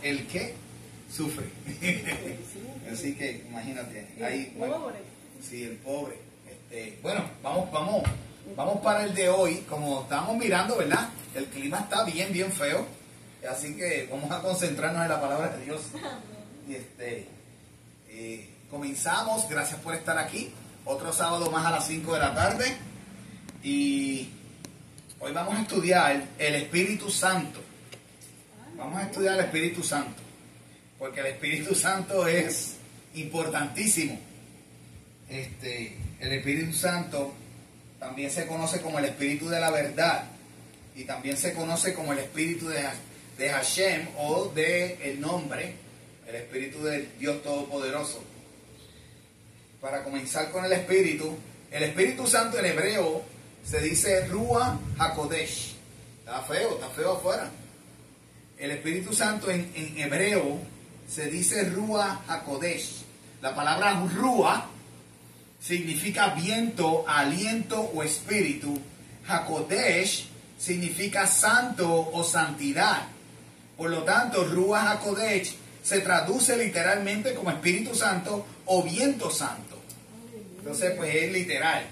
el que sufre. Así que imagínate, ahí, bueno, sí, el pobre. Bueno, vamos para el de hoy. Como estamos mirando, ¿verdad? El clima está bien feo. Así que vamos a concentrarnos en la palabra de Dios. Y comenzamos. Gracias por estar aquí. Otro sábado más a las 5 de la tarde. Y hoy vamos a estudiar el Espíritu Santo. Vamos a estudiar el Espíritu Santo. Porque el Espíritu Santo es importantísimo. El Espíritu Santo también se conoce como el Espíritu de la verdad. Y también se conoce como el Espíritu de Hashem, o de el nombre, el Espíritu del Dios Todopoderoso. Para comenzar con el Espíritu Santo en hebreo se dice Ruach HaKodesh. Está feo afuera. El Espíritu Santo en hebreo se dice Ruach HaKodesh. La palabra Ruach significa viento, aliento o espíritu. HaKodesh significa santo o santidad. Por lo tanto, Ruach HaKodesh se traduce literalmente como Espíritu Santo o viento santo. Entonces, pues es literal.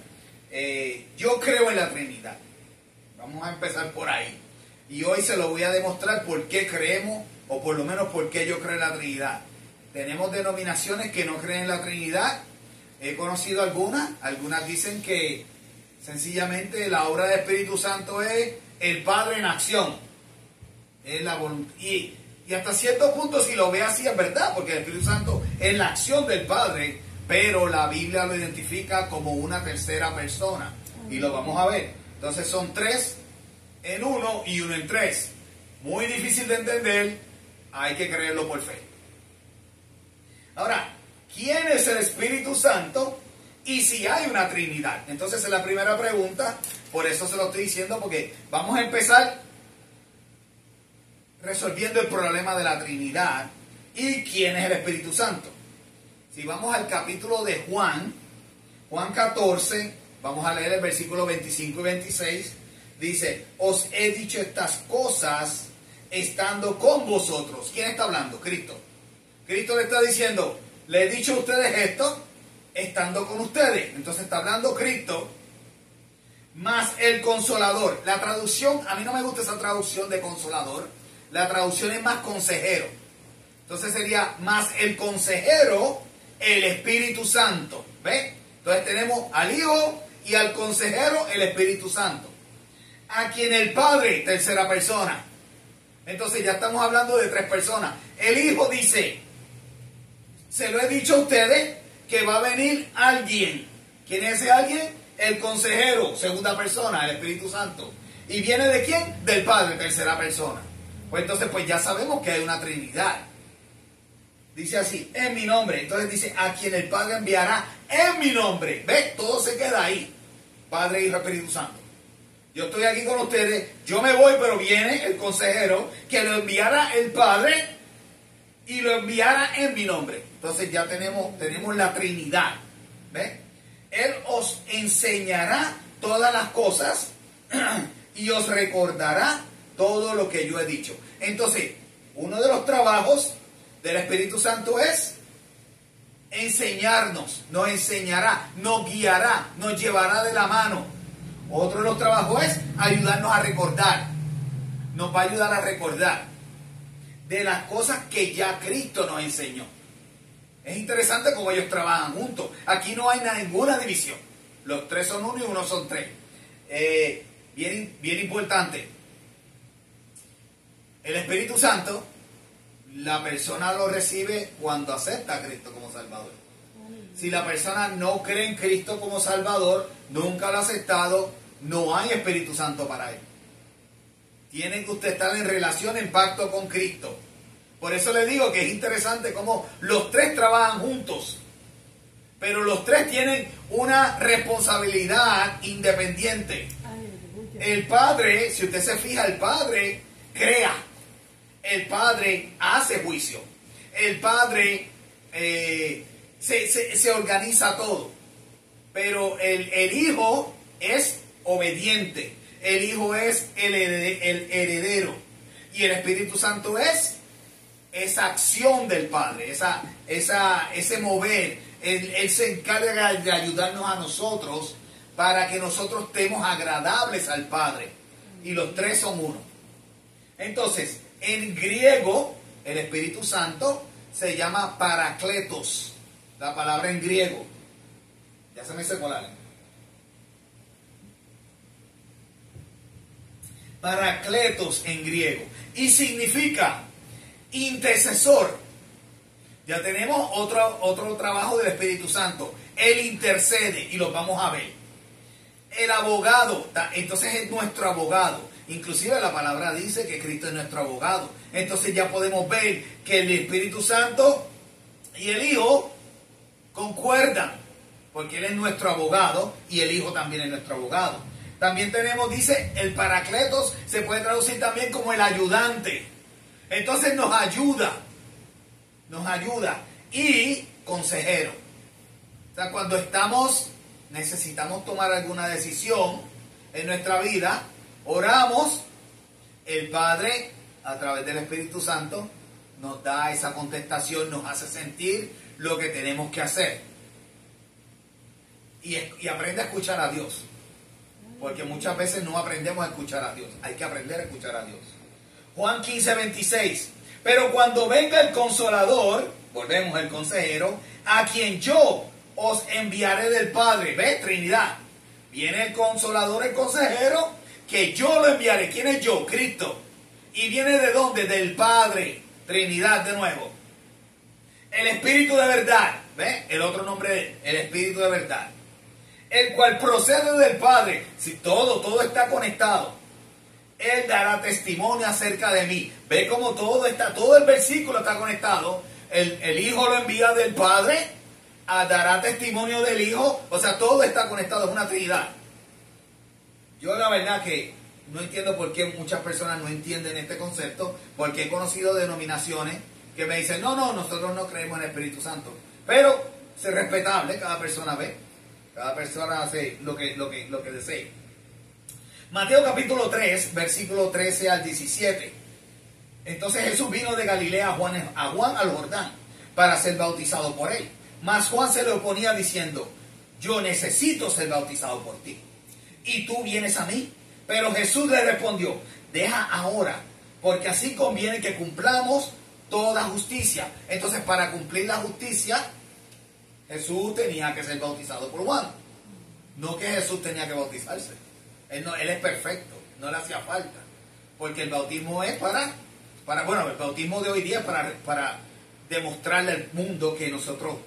Yo creo en la Trinidad. Vamos a empezar por ahí. Y hoy se lo voy a demostrar por qué creemos, o por lo menos por qué yo creo en la Trinidad. Tenemos denominaciones que no creen en la Trinidad. He conocido algunas dicen que sencillamente la obra del Espíritu Santo es el Padre en acción. Es la voluntad. Y hasta cierto punto, si lo ve así, es verdad, porque el Espíritu Santo es la acción del Padre, pero la Biblia lo identifica como una tercera persona. Y lo vamos a ver. Entonces son tres en uno y uno en tres. Muy difícil de entender, hay que creerlo por fe. Ahora, ¿quién es el Espíritu Santo? Y si hay una Trinidad. Entonces es la primera pregunta, por eso se lo estoy diciendo, porque vamos a empezar resolviendo el problema de la Trinidad y quién es el Espíritu Santo. Si vamos al capítulo de Juan 14, vamos a leer el versículo 25 y 26, dice: os he dicho estas cosas estando con vosotros. ¿Quién está hablando? Cristo. Cristo le está diciendo: le he dicho a ustedes esto estando con ustedes. Entonces está hablando Cristo, más el Consolador. La traducción, a mí no me gusta esa traducción de Consolador. La traducción es más consejero. Entonces sería más el consejero, el Espíritu Santo. ¿Ve? Entonces tenemos al Hijo y al consejero, el Espíritu Santo. A quien el Padre, tercera persona. Entonces ya estamos hablando de tres personas. El Hijo dice: se lo he dicho a ustedes que va a venir alguien. ¿Quién es ese alguien? El consejero, segunda persona, el Espíritu Santo. ¿Y viene de quién? Del Padre, tercera persona. Pues entonces pues ya sabemos que hay una Trinidad. Dice así: en mi nombre. Entonces dice: a quien el Padre enviará en mi nombre. ¿Ve? Todo se queda ahí. Padre, Hijo, Espíritu Santo. Yo estoy aquí con ustedes, yo me voy, pero viene el consejero que lo enviará el Padre y lo enviará en mi nombre. Entonces ya tenemos la Trinidad. ¿Ve? Él os enseñará todas las cosas y os recordará todo lo que yo he dicho. Entonces, uno de los trabajos del Espíritu Santo es enseñarnos, nos enseñará, nos guiará, nos llevará de la mano. Otro de los trabajos es ayudarnos a recordar. Nos va a ayudar a recordar de las cosas que ya Cristo nos enseñó. Es interesante cómo ellos trabajan juntos. Aquí no hay ninguna división. Los tres son uno y uno son tres. Bien importante. El Espíritu Santo, la persona lo recibe cuando acepta a Cristo como Salvador. Si la persona no cree en Cristo como Salvador, nunca lo ha aceptado, no hay Espíritu Santo para él. Tiene que usted estar en relación, en pacto con Cristo. Por eso le digo que es interesante cómo los tres trabajan juntos. Pero los tres tienen una responsabilidad independiente. El Padre, si usted se fija, el Padre crea. El Padre hace juicio. El Padre se organiza todo. Pero el Hijo es obediente. El Hijo es el heredero. Y el Espíritu Santo es esa acción del Padre, ese mover. Él se encarga de ayudarnos a nosotros para que nosotros estemos agradables al Padre. Y los tres son uno. Entonces, en griego, el Espíritu Santo se llama Parakletos. La palabra en griego. Ya se me secó la lengua. Parakletos en griego. Y significa intercesor. Ya tenemos otro trabajo del Espíritu Santo. Él intercede y lo vamos a ver. El abogado, entonces es nuestro abogado. Inclusive la palabra dice que Cristo es nuestro abogado. Entonces ya podemos ver que el Espíritu Santo y el Hijo concuerdan. Porque Él es nuestro abogado y el Hijo también es nuestro abogado. También tenemos, dice, el Parakletos se puede traducir también como el ayudante. Entonces nos ayuda. Y consejero. O sea, cuando necesitamos tomar alguna decisión en nuestra vida, oramos, el Padre, a través del Espíritu Santo, nos da esa contestación, nos hace sentir lo que tenemos que hacer. Y aprende a escuchar a Dios. Porque muchas veces no aprendemos a escuchar a Dios. Hay que aprender a escuchar a Dios. Juan 15:26. Pero cuando venga el Consolador, volvemos al consejero, a quien yo os enviaré del Padre. ¿Ves? Trinidad. Viene el Consolador, el consejero, que yo lo enviaré. ¿Quién es yo? Cristo. ¿Y viene de dónde? Del Padre. Trinidad de nuevo. El Espíritu de verdad. ¿Ves? El otro nombre, el Espíritu de verdad. El cual procede del Padre. Si todo está conectado. Él dará testimonio acerca de mí. Ve cómo todo el versículo está conectado. El Hijo lo envía del Padre, dará testimonio del Hijo. O sea, todo está conectado, es una trinidad. Yo la verdad que no entiendo por qué muchas personas no entienden este concepto, porque he conocido denominaciones que me dicen, no, nosotros no creemos en el Espíritu Santo. Pero es respetable, cada persona ve, cada persona hace lo que desee. Mateo capítulo 3, versículo 13 al 17. Entonces Jesús vino de Galilea a Juan al Jordán para ser bautizado por él. Mas Juan se le oponía diciendo, yo necesito ser bautizado por ti, y tú vienes a mí. Pero Jesús le respondió, deja ahora, porque así conviene que cumplamos toda justicia. Entonces, para cumplir la justicia, Jesús tenía que ser bautizado por Juan. No que Jesús tenía que bautizarse. Él es perfecto, no le hacía falta. Porque el bautismo es el bautismo de hoy día es para demostrarle al mundo que nosotros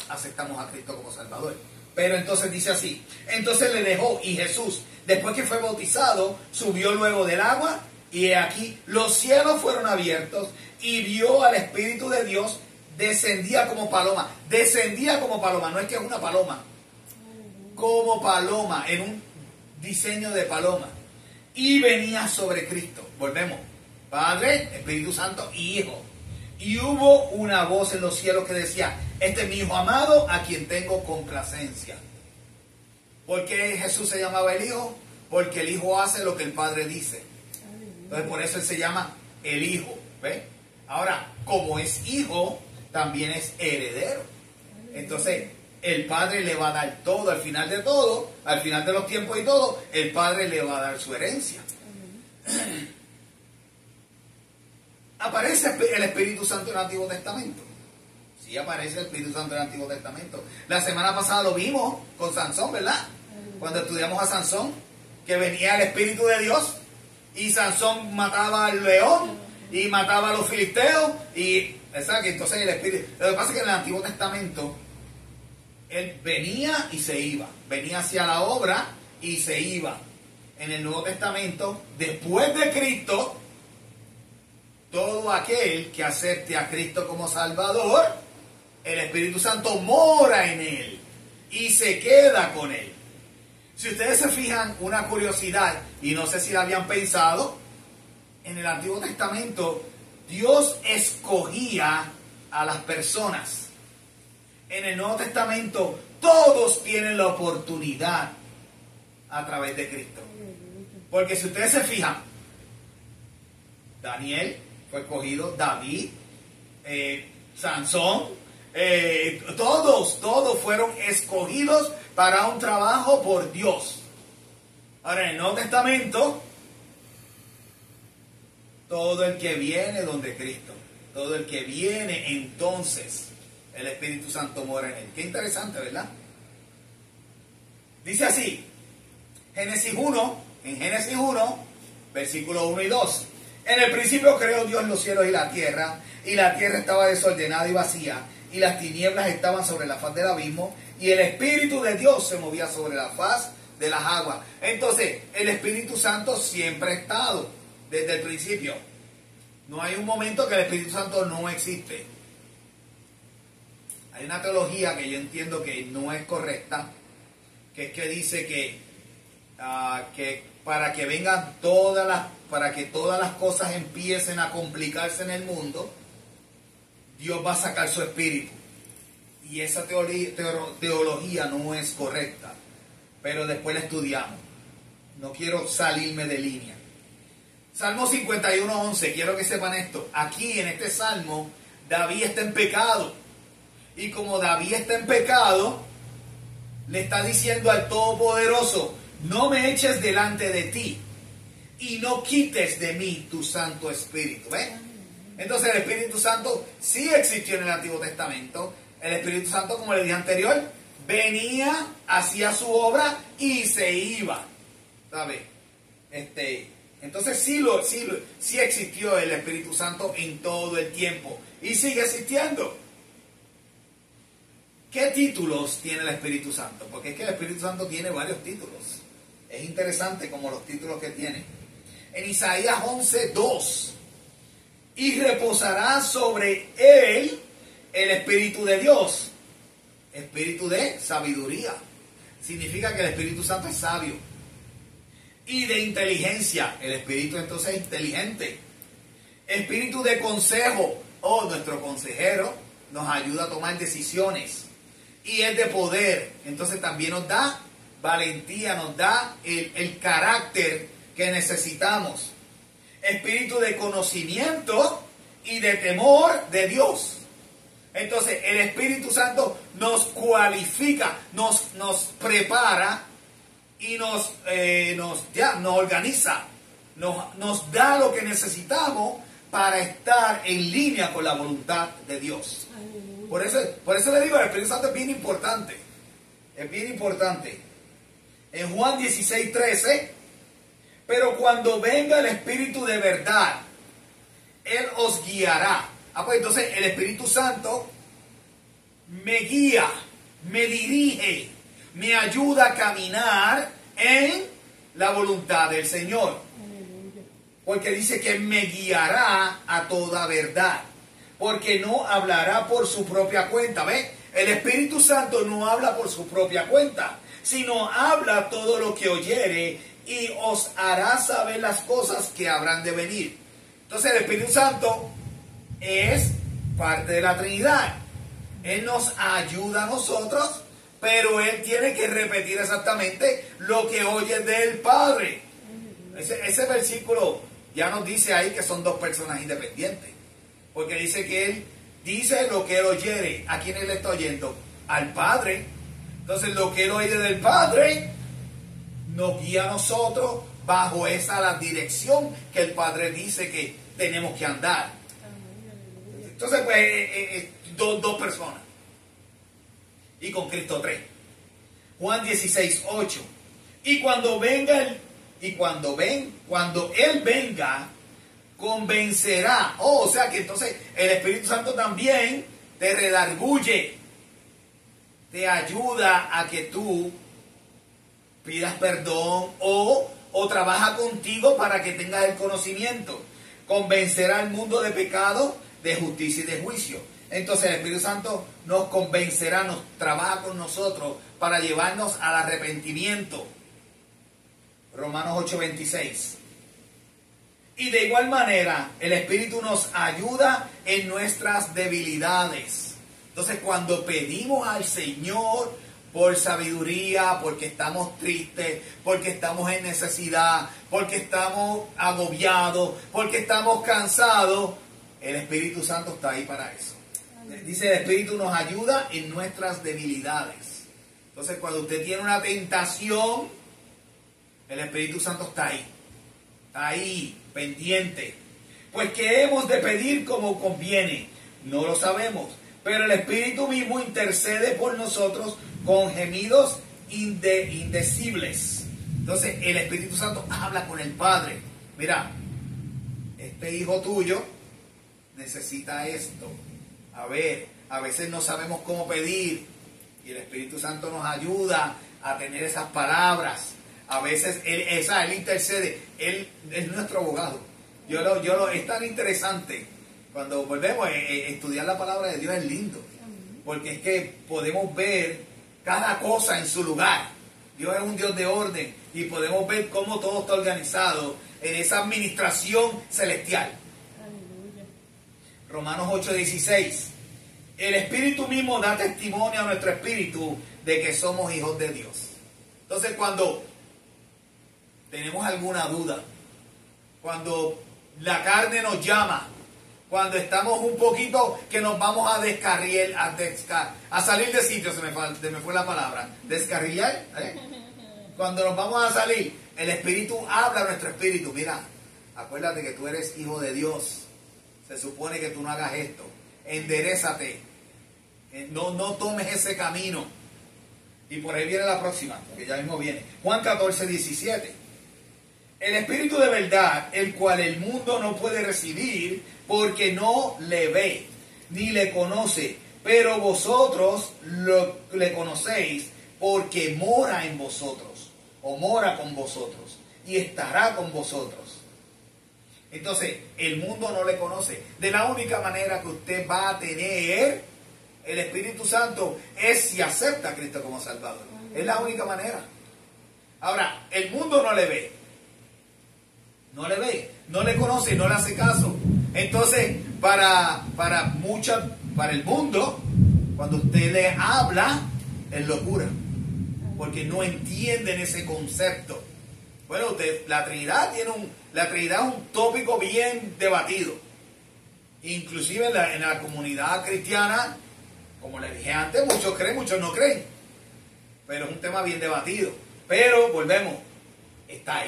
aceptamos a Cristo como Salvador. Pero entonces dice así, entonces le dejó, y Jesús, después que fue bautizado, subió luego del agua, y he aquí, los cielos fueron abiertos, y vio al Espíritu de Dios, descendía como paloma, no es que es una paloma, como paloma, en un diseño de paloma, y venía sobre Cristo. Volvemos, Padre, Espíritu Santo y Hijo. Y hubo una voz en los cielos que decía, este es mi Hijo amado, a quien tengo complacencia. ¿Por qué Jesús se llamaba el Hijo? Porque el Hijo hace lo que el Padre dice. Entonces por eso Él se llama el Hijo. ¿Ve? Ahora, como es Hijo, también es heredero. Entonces, el Padre le va a dar todo, al final de todo, al final de los tiempos y todo, el Padre le va a dar su herencia. ¿Aparece el Espíritu Santo en el Antiguo Testamento? Sí, aparece el Espíritu Santo en el Antiguo Testamento. La semana pasada lo vimos con Sansón, ¿verdad? Cuando estudiamos a Sansón, que venía el Espíritu de Dios y Sansón mataba al león y mataba a los filisteos y exacto, entonces el Espíritu. Lo que pasa es que en el Antiguo Testamento él venía y se iba, venía hacia la obra y se iba. En el Nuevo Testamento, después de Cristo, todo aquel que acepte a Cristo como Salvador, el Espíritu Santo mora en él y se queda con él. Si ustedes se fijan, una curiosidad, y no sé si la habían pensado, en el Antiguo Testamento Dios escogía a las personas. En el Nuevo Testamento todos tienen la oportunidad a través de Cristo. Porque si ustedes se fijan, Daniel fue escogido, David Sansón, todos fueron escogidos para un trabajo por Dios. Ahora, en el Nuevo Testamento, todo el que viene donde Cristo, todo el que viene, entonces el Espíritu Santo mora en él. Qué interesante, ¿verdad? Dice así, en Génesis 1, versículos 1 y 2. En el principio creó Dios los cielos y la tierra estaba desordenada y vacía, y las tinieblas estaban sobre la faz del abismo, y el Espíritu de Dios se movía sobre la faz de las aguas. Entonces, el Espíritu Santo siempre ha estado, desde el principio. No hay un momento que el Espíritu Santo no existe. Hay una teología que yo entiendo que no es correcta, que es que dice que para que vengan para que todas las cosas empiecen a complicarse en el mundo, Dios va a sacar su Espíritu. Y esa teología no es correcta, pero después la estudiamos. No quiero salirme de línea. Salmo 51:11, quiero que sepan esto. Aquí en este salmo, David está en pecado. Y como David está en pecado, le está diciendo al Todopoderoso: no me eches delante de ti y no quites de mí tu Santo Espíritu. ¿Ven? Entonces el Espíritu Santo sí existió en el Antiguo Testamento. El Espíritu Santo, como le dije anterior, venía, hacía su obra y se iba. ¿Sabe? Entonces sí existió el Espíritu Santo en todo el tiempo y sigue existiendo. ¿Qué títulos tiene el Espíritu Santo? Porque es que el Espíritu Santo tiene varios títulos. Es interesante como los títulos que tiene. En Isaías 11:2, y reposará sobre él el Espíritu de Dios, Espíritu de sabiduría. Significa que el Espíritu Santo es sabio. Y de inteligencia, el Espíritu entonces es inteligente. Espíritu de consejo, nuestro consejero nos ayuda a tomar decisiones. Y es de poder, entonces también nos da valentía, nos da el carácter que necesitamos. Espíritu de conocimiento y de temor de Dios. Entonces el Espíritu Santo nos cualifica, nos prepara y nos organiza, nos da lo que necesitamos para estar en línea con la voluntad de Dios. Por eso le digo, el Espíritu Santo es bien importante. Es bien importante. En Juan 16:13, pero cuando venga el Espíritu de verdad, Él os guiará. Pues entonces el Espíritu Santo me guía, me dirige, me ayuda a caminar en la voluntad del Señor. Porque dice que me guiará a toda verdad. Porque no hablará por su propia cuenta. ¿Ven? El Espíritu Santo no habla por su propia cuenta, sino habla todo lo que oyere y os hará saber las cosas que habrán de venir. Entonces el Espíritu Santo es parte de la Trinidad. Él nos ayuda a nosotros, pero Él tiene que repetir exactamente lo que oye del Padre. Ese versículo ya nos dice ahí que son dos personas independientes. Porque dice que Él dice lo que Él oyere. ¿A quién Él está oyendo? Al Padre. Entonces lo que Él oye del Padre nos guía a nosotros bajo la dirección que el Padre dice que tenemos que andar. Entonces pues dos personas. Y con Cristo 3. Juan 16:8. Y cuando Él venga, convencerá. O sea que entonces el Espíritu Santo también te redarguye, te ayuda a que tú pidas perdón o trabaja contigo para que tengas el conocimiento. Convencerá al mundo de pecado, de justicia y de juicio. Entonces el Espíritu Santo nos convencerá, nos trabaja con nosotros para llevarnos al arrepentimiento. Romanos 8:26. Y de igual manera, el Espíritu nos ayuda en nuestras debilidades. Entonces, cuando pedimos al Señor por sabiduría, porque estamos tristes, porque estamos en necesidad, porque estamos agobiados, porque estamos cansados, el Espíritu Santo está ahí para eso. Dice, el Espíritu nos ayuda en nuestras debilidades. Entonces, cuando usted tiene una tentación, el Espíritu Santo está ahí, pendiente. Pues, ¿qué hemos de pedir como conviene? No lo sabemos, pero el Espíritu mismo intercede por nosotros con gemidos indecibles. Entonces, el Espíritu Santo habla con el Padre. Mira, este hijo tuyo necesita esto. A ver, a veces no sabemos cómo pedir y el Espíritu Santo nos ayuda a tener esas palabras. A veces Él intercede, Él es nuestro abogado. Es tan interesante cuando volvemos a estudiar la palabra de Dios, es lindo, porque es que podemos ver cada cosa en su lugar. Dios es un Dios de orden y podemos ver cómo todo está organizado en esa administración celestial. Romanos 8:16. El Espíritu mismo da testimonio a nuestro espíritu de que somos hijos de Dios. Entonces, cuando tenemos alguna duda, cuando la carne nos llama, cuando estamos un poquito que nos vamos a descarriar, a salir de sitio, se me fue la palabra, descarrilar, cuando nos vamos a salir, el Espíritu habla a nuestro espíritu. Mira, acuérdate que tú eres hijo de Dios. Se supone que tú no hagas esto. Enderézate. No tomes ese camino. Y por ahí viene la próxima, que ya mismo viene. Juan 14:17. El Espíritu de verdad, el cual el mundo no puede recibir, porque no le ve, ni le conoce. Pero vosotros le conocéis, porque mora en vosotros, o mora con vosotros, y estará con vosotros. Entonces, el mundo no le conoce. De la única manera que usted va a tener el Espíritu Santo es si acepta a Cristo como Salvador. Es la única manera. Ahora, el mundo no le ve. No le ve, no le conoce, no le hace caso. Entonces, para el mundo, cuando usted le habla, es locura. Porque no entienden ese concepto. Bueno, la Trinidad es un tópico bien debatido. Inclusive en la comunidad cristiana, como les dije antes, muchos creen, muchos no creen. Pero es un tema bien debatido. Pero volvemos, está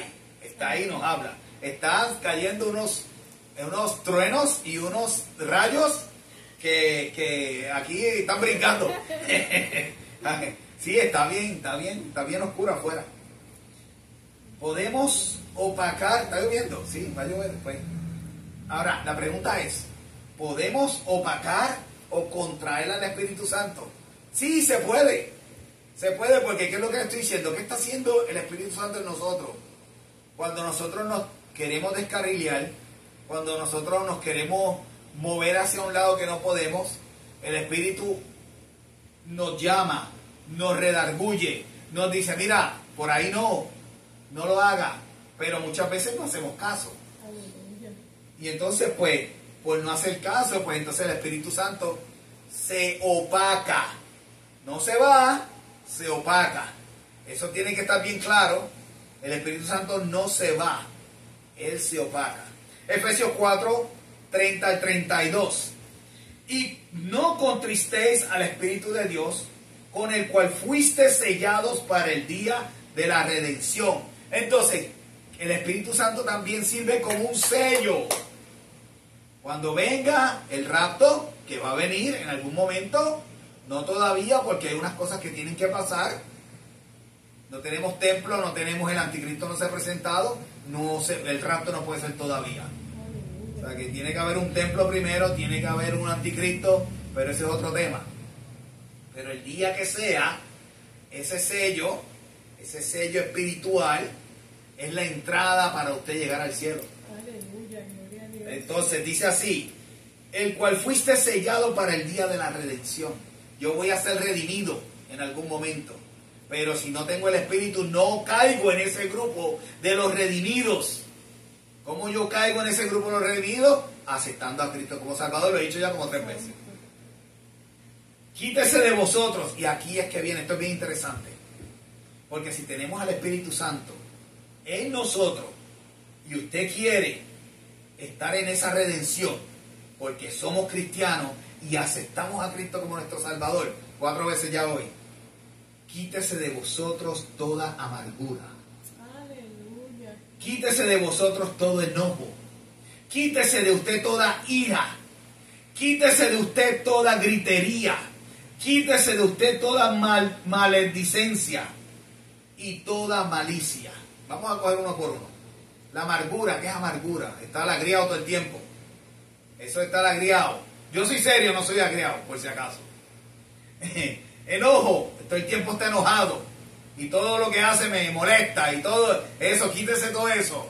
ahí, nos habla. Están cayendo unos truenos y unos rayos que aquí están brincando. Sí, está bien oscuro afuera. Podemos opacar, ¿está lloviendo? Sí, va a llover después. Ahora, la pregunta es, ¿podemos opacar o contraer al Espíritu Santo? Sí, se puede. Se puede, porque ¿qué es lo que estoy diciendo? ¿Qué está haciendo el Espíritu Santo en nosotros? Cuando nosotros nos queremos descarrilar, cuando nosotros nos queremos mover hacia un lado que no podemos, el Espíritu nos llama, nos redarguye, nos dice, mira, por ahí no lo haga, pero muchas veces no hacemos caso. Y entonces, pues, por no hacer caso, pues entonces el Espíritu Santo se opaca. No se va, se opaca. Eso tiene que estar bien claro. El Espíritu Santo no se va, Él se opaca. Efesios 4:30-32. Y no contristéis al Espíritu de Dios, con el cual fuiste sellados para el día de la redención. Entonces, el Espíritu Santo también sirve como un sello. Cuando venga el rapto, que va a venir en algún momento, no todavía, porque hay unas cosas que tienen que pasar. No tenemos templo, no tenemos el anticristo, no se ha presentado, el rapto no puede ser todavía. O sea que tiene que haber un templo primero, tiene que haber un anticristo, pero ese es otro tema. Pero el día que sea, ese sello espiritual, es la entrada para usted llegar al cielo. Aleluya, gloria a Dios. Entonces dice así, el cual fuiste sellado para el día de la redención. Yo voy a ser redimido en algún momento, pero si no tengo el Espíritu, no caigo en ese grupo de los redimidos. ¿Cómo yo caigo en ese grupo de los redimidos? Aceptando a Cristo como Salvador, lo he dicho ya como 3 veces. Quítese de vosotros, y aquí es que viene, esto es bien interesante, porque si tenemos al Espíritu Santo en nosotros, y usted quiere estar en esa redención, porque somos cristianos y aceptamos a Cristo como nuestro Salvador, 4 veces ya hoy. Quítese de vosotros toda amargura. Aleluya. Quítese de vosotros todo enojo. Quítese de usted toda ira. Quítese de usted toda gritería. Quítese de usted toda maledicencia y toda malicia. Vamos a coger uno por uno. La amargura, ¿qué es amargura? Estar agriado todo el tiempo. Eso es estar agriado. Yo soy serio, no soy agriado, por si acaso. Enojo, todo el tiempo está enojado. Y todo lo que hace me molesta. Y todo eso, quítese todo eso.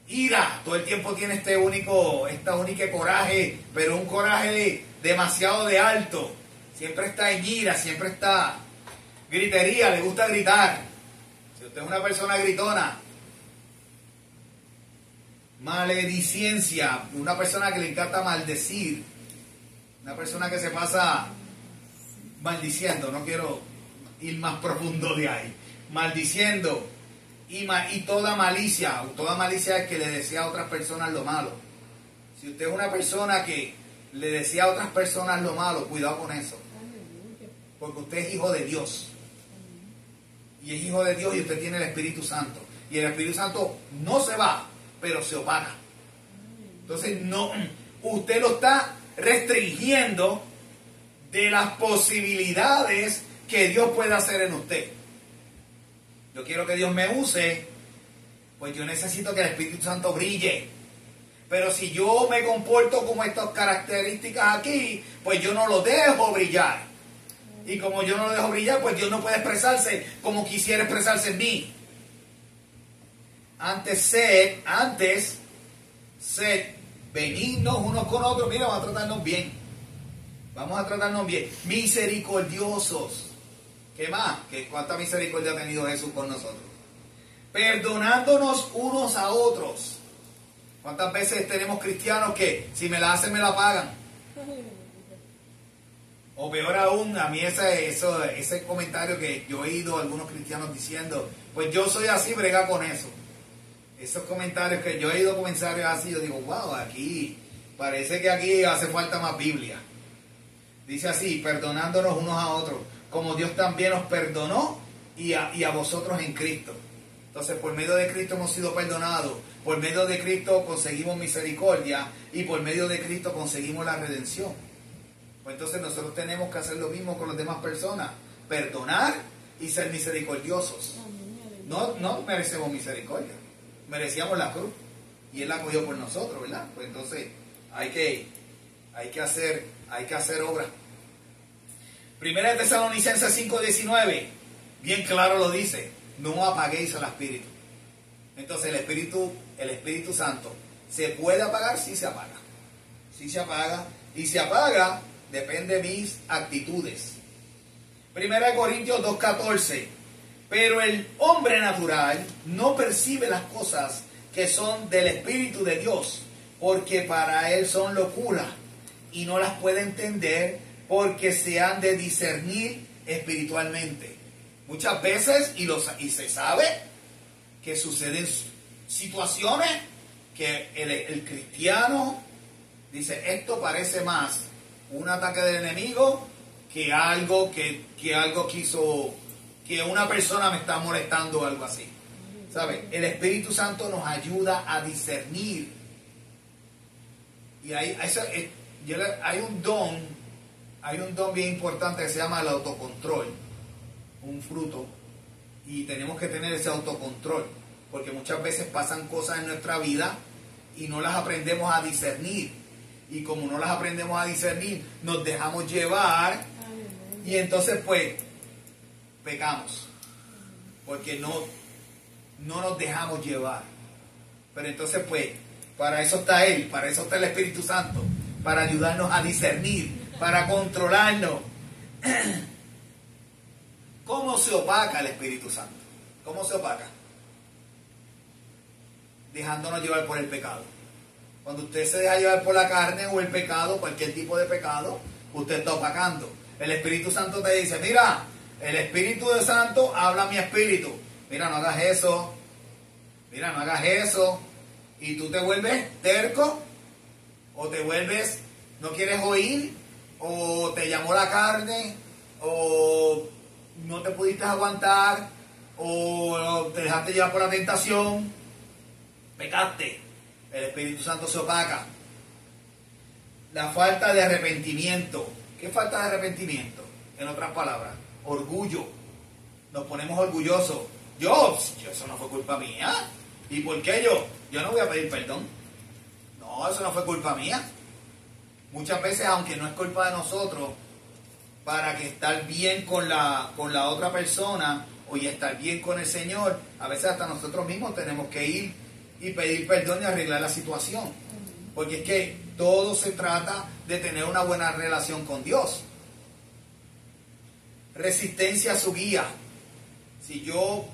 Ira, todo el tiempo tiene esta única coraje, pero un coraje demasiado de alto. Siempre está en ira, siempre está gritería, le gusta gritar. Si usted es una persona gritona, maledicencia, una persona que le encanta maldecir, una persona que se pasa maldiciendo, no quiero ir más profundo de ahí, maldiciendo. Y toda malicia es que le desea a otras personas lo malo. Si usted es una persona que le desea a otras personas lo malo, cuidado con eso. Porque usted es hijo de Dios. Y es hijo de Dios y usted tiene el Espíritu Santo. Y el Espíritu Santo no se va, pero se opaca. Entonces, no, usted lo está restringiendo de las posibilidades que Dios puede hacer en usted. Yo quiero que Dios me use, pues yo necesito que el Espíritu Santo brille. Pero si yo me comporto como estas características aquí, pues yo no lo dejo brillar. Y como yo no lo dejo brillar, pues Dios no puede expresarse como quisiera expresarse en mí. Antes sed benignos unos con otros. Mira, vamos a tratarnos bien. Vamos a tratarnos bien. Misericordiosos. ¿Qué más? ¿Cuánta misericordia ha tenido Jesús con nosotros? Perdonándonos unos a otros. ¿Cuántas veces tenemos cristianos que si me la hacen me la pagan? O peor aún, a mí ese comentario que yo he oído algunos cristianos diciendo, pues yo soy así, brega con eso. Esos comentarios que yo he oído comentarios así, yo digo, wow, aquí parece que aquí hace falta más Biblia. Dice así, perdonándonos unos a otros, como Dios también nos perdonó y a vosotros en Cristo. Entonces, por medio de Cristo hemos sido perdonados, por medio de Cristo conseguimos misericordia y por medio de Cristo conseguimos la redención. Pues entonces nosotros tenemos que hacer lo mismo con las demás personas, perdonar y ser misericordiosos. No merecemos misericordia, merecíamos la cruz y Él la cogió por nosotros, ¿verdad? Pues entonces hay que hacer obra. Primera de Tesalonicenses 5:19, bien claro lo dice, no apaguéis al Espíritu. Entonces el Espíritu Santo, ¿se puede apagar? Sí se apaga. Sí se apaga. Y se apaga, depende de mis actitudes. Primera de Corintios 2:14, pero el hombre natural no percibe las cosas que son del Espíritu de Dios, porque para él son locura y no las puede entender porque se han de discernir espiritualmente. Muchas veces, y se sabe, que suceden situaciones que el cristiano dice, esto parece más un ataque del enemigo que algo quiso, que una persona me está molestando o algo así. ¿Sabe? El Espíritu Santo nos ayuda a discernir. Y hay un don bien importante que se llama el autocontrol, un fruto, y tenemos que tener ese autocontrol, porque muchas veces pasan cosas en nuestra vida y no las aprendemos a discernir, y como no las aprendemos a discernir, nos dejamos llevar, y entonces pues pecamos, porque no nos dejamos llevar. Pero entonces pues, para eso está Él, para eso está el Espíritu Santo, para ayudarnos a discernir, para controlarnos. ¿Cómo se opaca el Espíritu Santo? ¿Cómo se opaca? Dejándonos llevar por el pecado. Cuando usted se deja llevar por la carne o el pecado, cualquier tipo de pecado, usted está opacando. El Espíritu Santo te dice, mira, el Espíritu de Santo habla a mi espíritu. Mira, no hagas eso. Mira, no hagas eso. Y tú te vuelves terco O te vuelves, no quieres oír, o te llamó la carne, o no te pudiste aguantar, o te dejaste llevar por la tentación, pecaste, el Espíritu Santo se opaca. La falta de arrepentimiento. ¿Qué falta de arrepentimiento? En otras palabras, orgullo. Nos ponemos orgullosos. Yo, eso no fue culpa mía. ¿Y por qué yo? Yo no voy a pedir perdón. No, eso no fue culpa mía. Muchas veces, aunque no es culpa de nosotros, para que estar bien con la otra persona y estar bien con el Señor, a veces hasta nosotros mismos tenemos que ir y pedir perdón y arreglar la situación. Porque es que todo se trata de tener una buena relación con Dios. Resistencia a su guía. Si yo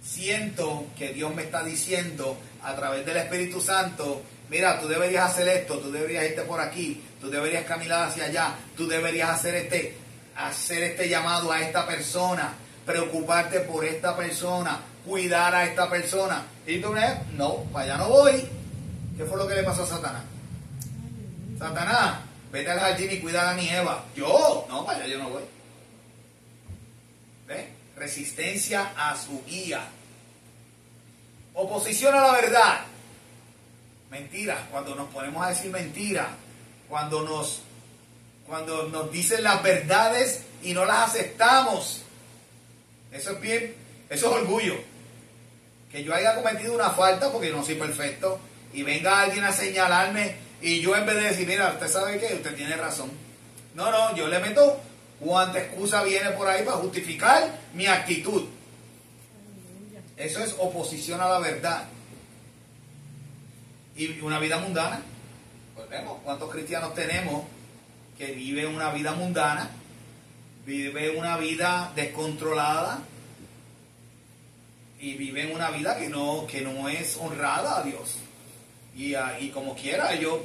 siento que Dios me está diciendo a través del Espíritu Santo, mira, tú deberías hacer esto, tú deberías irte por aquí, tú deberías caminar hacia allá, tú deberías hacer este llamado a esta persona, preocuparte por esta persona, cuidar a esta persona. Y tú me dices, no, para allá no voy. ¿Qué fue lo que le pasó a Satanás? Satanás, vete al jardín y cuida a Adán y Eva. Yo, no, para allá yo no voy. ¿Ves? Resistencia a su guía. Oposición a la verdad. Mentira. Cuando nos ponemos a decir mentira, cuando nos dicen las verdades y no las aceptamos. Eso es orgullo. Que yo haya cometido una falta porque no soy perfecto y venga alguien a señalarme y yo en vez de decir, mira, usted sabe que usted tiene razón. No, yo le meto cuánta excusa viene por ahí para justificar mi actitud. Eso es oposición a la verdad. Y una vida mundana. Pues vemos cuántos cristianos tenemos que viven una vida mundana, viven una vida descontrolada y viven una vida que no es honrada a Dios. Y como quiera, ellos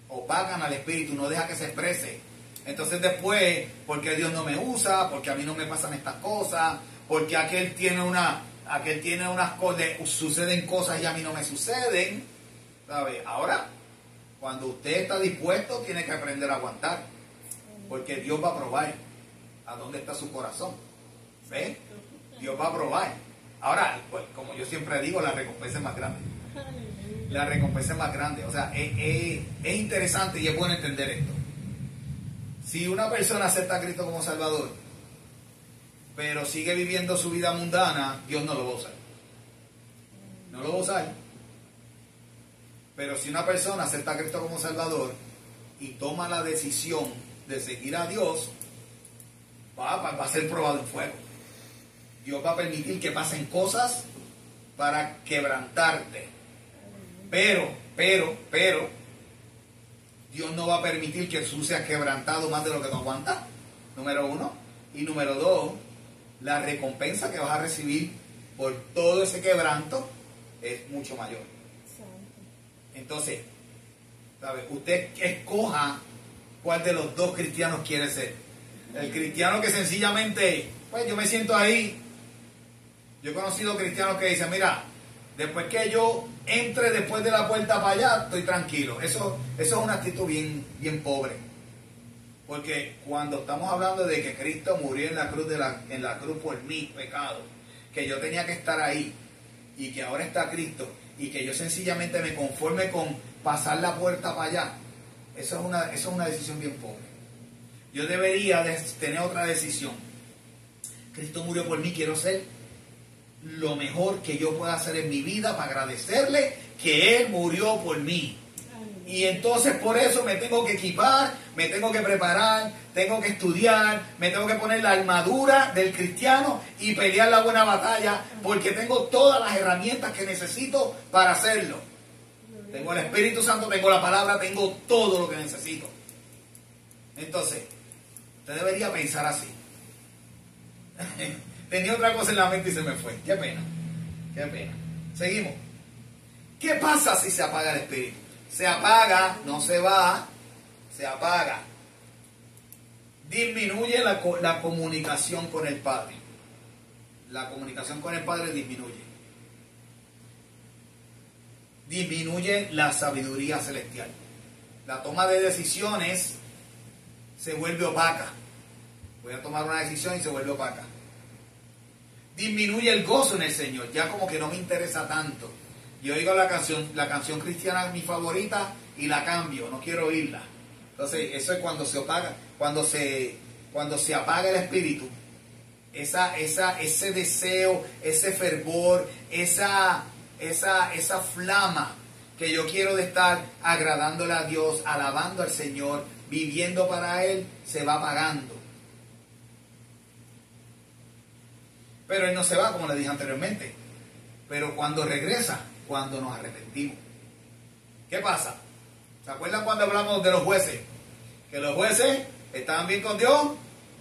opacan al Espíritu, no deja que se exprese. Entonces después, porque Dios no me usa, porque a mí no me pasan estas cosas, porque aquel tiene unas cosas, suceden cosas y a mí no me suceden, ¿sabe? Ahora, cuando usted está dispuesto, tiene que aprender a aguantar, porque Dios va a probar a dónde está su corazón. ¿Ve? Dios va a probar. Ahora, pues, como yo siempre digo, la recompensa es más grande. La recompensa es más grande. O sea, es interesante y es bueno entender esto. Si una persona acepta a Cristo como Salvador, pero sigue viviendo su vida mundana, Dios no lo va a usar. No lo va a usar. Pero si una persona acepta a Cristo como Salvador y toma la decisión de seguir a Dios, va a ser probado en fuego. Dios va a permitir que pasen cosas para quebrantarte. Pero, Dios no va a permitir que tú seas quebrantado más de lo que tú aguantas. Número uno. Y número dos, la recompensa que vas a recibir por todo ese quebranto es mucho mayor. Entonces, ¿sabe? Usted escoja cuál de los dos cristianos quiere ser. El cristiano que sencillamente, pues yo me siento ahí. Yo he conocido cristianos que dicen, mira, después que yo entre después de la puerta para allá, estoy tranquilo. Eso es una actitud bien pobre. Porque cuando estamos hablando de que Cristo murió en la cruz por mis pecados, que yo tenía que estar ahí, y que ahora está Cristo, y que yo sencillamente me conforme con pasar la puerta para allá, eso es una decisión bien pobre. Yo debería tener otra decisión. Cristo murió por mí, quiero ser lo mejor que yo pueda hacer en mi vida para agradecerle que Él murió por mí. Y entonces por eso me tengo que equipar, me tengo que preparar, tengo que estudiar, me tengo que poner la armadura del cristiano y pelear la buena batalla, porque tengo todas las herramientas que necesito para hacerlo. Tengo el Espíritu Santo, tengo la palabra, tengo todo lo que necesito. Entonces, usted debería pensar así. Tenía otra cosa en la mente y se me fue. Qué pena. Seguimos. ¿Qué pasa si se apaga el Espíritu? Se apaga, no se va, se apaga. Disminuye la comunicación con el Padre. La comunicación con el Padre disminuye. disminuye la sabiduría celestial. La toma de decisiones se vuelve opaca. Voy a tomar una decisión y se vuelve opaca. Disminuye el gozo en el Señor. Ya como que no me interesa tanto. Yo oigo la canción cristiana es mi favorita y la cambio, no quiero oírla. Entonces, eso es cuando se apaga, cuando se apaga el espíritu. Ese deseo, ese fervor, esa flama que yo quiero de estar agradándole a Dios, alabando al Señor, viviendo para Él, se va apagando. Pero Él no se va, como le dije anteriormente. Pero cuando regresa, cuando nos arrepentimos. ¿Qué pasa? ¿Se acuerdan cuando hablamos de los jueces? Que los jueces estaban bien con Dios,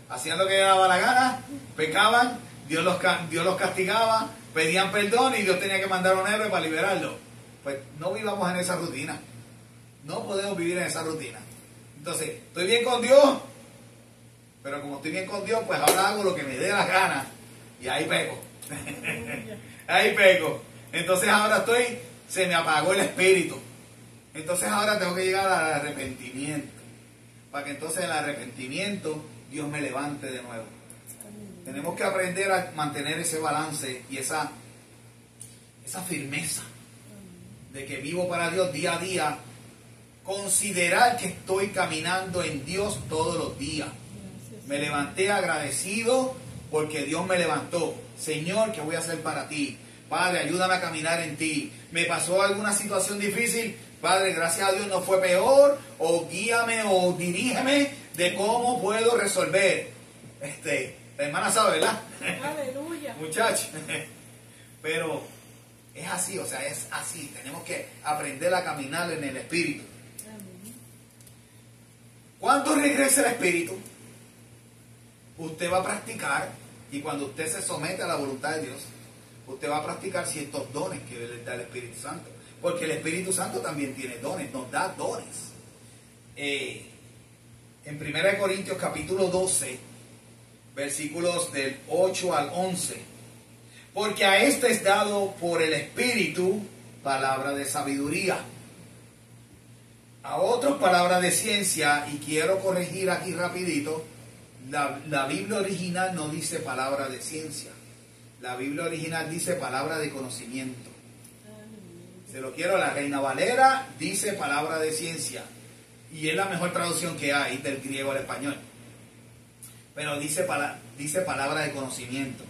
hacían lo que les daba la gana, pecaban, Dios los castigaba, pedían perdón y Dios tenía que mandar a un héroe para liberarlos. Pues no vivamos en esa rutina. No podemos vivir en esa rutina. Entonces, estoy bien con Dios, pero como estoy bien con Dios, pues ahora hago lo que me dé la gana y ahí peco. Ahí peco. Entonces ahora se me apagó el espíritu. Entonces ahora tengo que llegar al arrepentimiento. Para que entonces el arrepentimiento Dios me levante de nuevo. Tenemos que aprender a mantener ese balance y esa firmeza de que vivo para Dios día a día. Considerar que estoy caminando en Dios todos los días. Me levanté agradecido porque Dios me levantó. Señor, ¿qué voy a hacer para ti? Padre, ayúdame a caminar en ti. ¿Me pasó alguna situación difícil? Padre, gracias a Dios no fue peor, o guíame o dirígeme de cómo puedo resolver. La hermana sabe, ¿verdad? Aleluya. Muchachos. Pero es así, o sea, es así. Tenemos que aprender a caminar en el Espíritu. Amén. Cuando regrese el Espíritu, usted va a practicar, y cuando usted se somete a la voluntad de Dios, usted va a practicar ciertos dones que le da el Espíritu Santo. Porque el Espíritu Santo también tiene dones, nos da dones. En 1 Corintios capítulo 12, versículos del 8 al 11. Porque a este es dado por el Espíritu palabra de sabiduría, a otros palabra de ciencia, y quiero corregir aquí rapidito, la Biblia original no dice palabra de ciencia, la Biblia original dice palabra de conocimiento. Se lo quiero, la Reina Valera dice palabra de ciencia, y es la mejor traducción que hay del griego al español, pero dice palabra de conocimiento,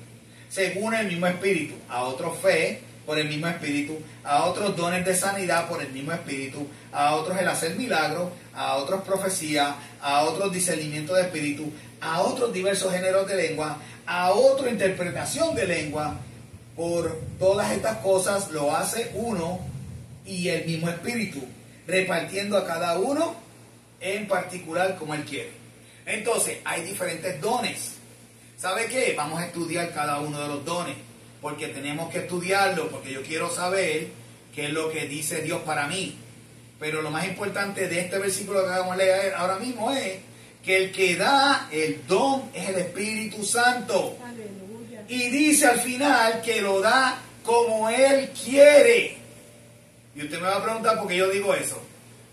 según el mismo Espíritu, a otros fe por el mismo Espíritu, a otros dones de sanidad por el mismo Espíritu, a otros el hacer milagros, a otros profecía, a otros discernimiento de espíritu, a otros diversos géneros de lengua, a otra interpretación de lengua. Por todas estas cosas lo hace uno y el mismo Espíritu, repartiendo a cada uno en particular como Él quiere. Entonces, hay diferentes dones. ¿Sabe qué? Vamos a estudiar cada uno de los dones, porque tenemos que estudiarlo, porque yo quiero saber qué es lo que dice Dios para mí. Pero lo más importante de este versículo que acabamos de leer ahora mismo es que el que da el don es el Espíritu Santo. Aleluya. Y dice al final que lo da como Él quiere. Y usted me va a preguntar por qué yo digo eso.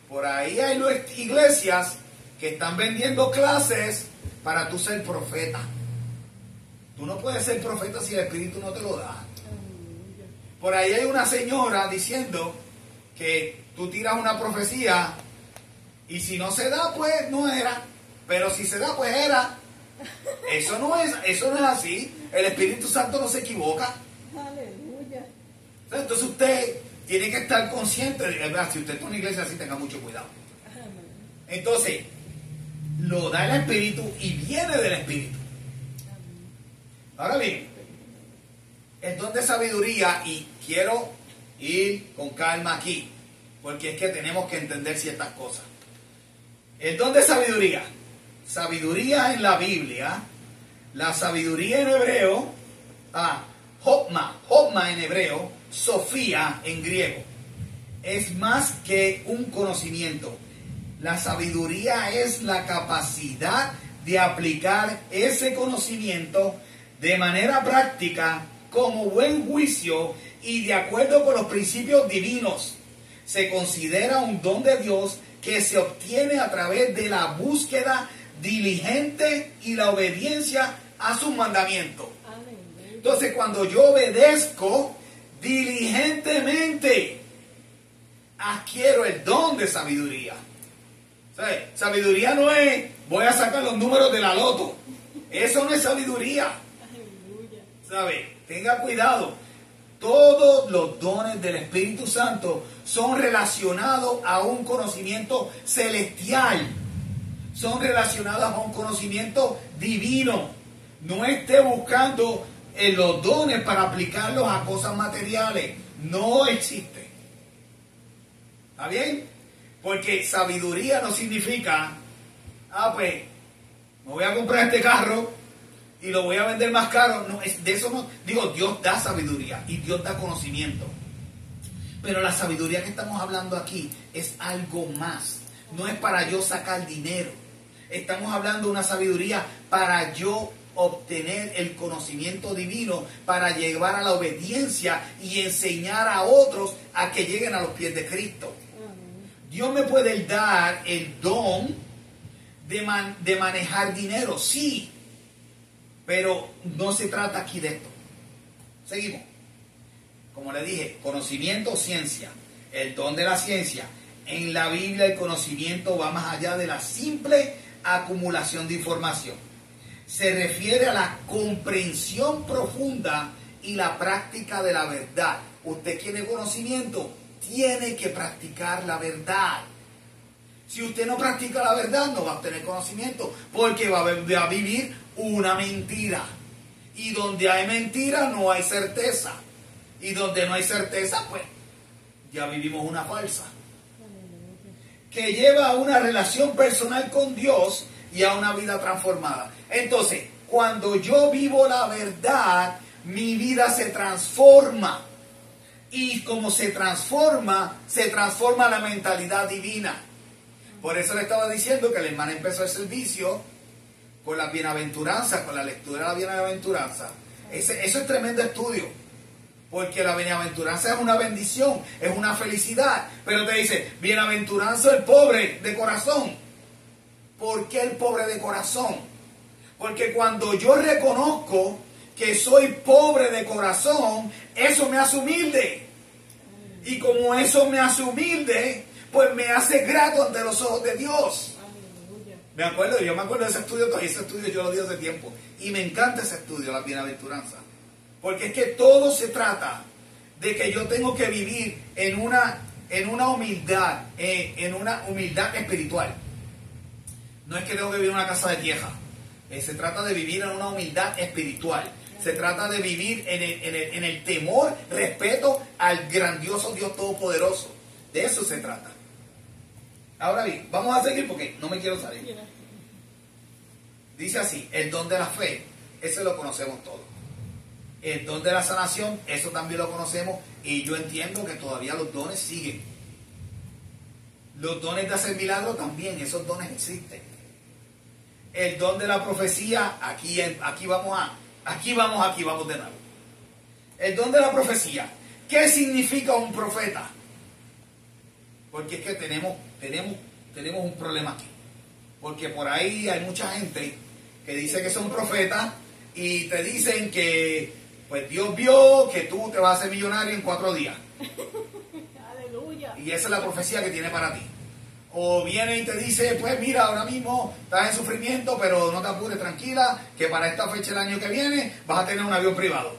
Por ahí hay iglesias que están vendiendo clases para tú ser profeta. Tú no puedes ser profeta si el Espíritu no te lo da. Aleluya. Por ahí hay una señora diciendo que tú tiras una profecía y si no se da, pues no era. Pero si se da, pues era. Eso no es así. El Espíritu Santo no se equivoca. Aleluya. Entonces usted tiene que estar consciente de verdad. Si usted está en una iglesia así, tenga mucho cuidado. Amén. Entonces, lo da el Espíritu y viene del Espíritu. Ahora bien, el don de sabiduría, y quiero ir con calma aquí, porque es que tenemos que entender ciertas cosas. El don de sabiduría, sabiduría en la Biblia, la sabiduría en hebreo, hokma en hebreo, sofía en griego, es más que un conocimiento. La sabiduría es la capacidad de aplicar ese conocimiento de manera práctica, como buen juicio y de acuerdo con los principios divinos. Se considera un don de Dios que se obtiene a través de la búsqueda diligente y la obediencia a sus mandamientos. Aleluya. Entonces, cuando yo obedezco diligentemente, adquiero el don de sabiduría. ¿Sabes? Sabiduría no es voy a sacar los números de la loto. Eso no es sabiduría. Aleluya. ¿Sabe? Tenga cuidado. Todos los dones del Espíritu Santo son relacionados a un conocimiento celestial. Son relacionados a un conocimiento divino. No esté buscando los dones para aplicarlos a cosas materiales. No existe. ¿Está bien? Porque sabiduría no significa, pues, me voy a comprar este carro y lo voy a vender más caro. No, de eso no. Digo, Dios da sabiduría y Dios da conocimiento. Pero la sabiduría que estamos hablando aquí es algo más. No es para yo sacar dinero. Estamos hablando de una sabiduría para yo obtener el conocimiento divino, para llevar a la obediencia y enseñar a otros a que lleguen a los pies de Cristo. Dios me puede dar el don de manejar dinero, sí, pero no se trata aquí de esto. Seguimos. Como le dije, conocimiento o ciencia, el don de la ciencia. En la Biblia el conocimiento va más allá de la simple acumulación de información. Se refiere a la comprensión profunda y la práctica de la verdad. Usted quiere conocimiento, tiene que practicar la verdad. Si usted no practica la verdad, no va a obtener conocimiento, porque va a vivir una mentira. Y donde hay mentira, no hay certeza. Y donde no hay certeza, pues, ya vivimos una falsa. Que lleva a una relación personal con Dios y a una vida transformada. Entonces, cuando yo vivo la verdad, mi vida se transforma. Y como se transforma la mentalidad divina. Por eso le estaba diciendo que la hermana empezó el servicio con la bienaventuranza, con la lectura de la bienaventuranza. Eso es tremendo estudio. Porque la bienaventuranza es una bendición, es una felicidad. Pero te dice, bienaventuranza el pobre de corazón. ¿Por qué el pobre de corazón? Porque cuando yo reconozco que soy pobre de corazón, eso me hace humilde. Y como eso me hace humilde, pues me hace grato ante los ojos de Dios. Yo me acuerdo de ese estudio, todavía ese estudio yo lo di hace tiempo. Y me encanta ese estudio, la bienaventuranza. Porque es que todo se trata de que yo tengo que vivir en una humildad espiritual. No es que tengo que vivir en una casa de tierra. Se trata de vivir en una humildad espiritual. Se trata de vivir en el temor, respeto al grandioso Dios Todopoderoso. De eso se trata. Ahora bien, vamos a seguir porque no me quiero salir. Dice así, el don de la fe, ese lo conocemos todos. El don de la sanación, eso también lo conocemos y yo entiendo que todavía los dones siguen. Los dones de hacer milagros también, esos dones existen. El don de la profecía, aquí vamos de nuevo. El don de la profecía, ¿qué significa un profeta? Porque es que tenemos un problema aquí. Porque por ahí hay mucha gente que dice que son profetas y te dicen que pues Dios vio que tú te vas a hacer millonario en 4 días. Aleluya. Y esa es la profecía que tiene para ti. O viene y te dice, pues mira, ahora mismo estás en sufrimiento, pero no te apures, tranquila, que para esta fecha del año que viene vas a tener un avión privado.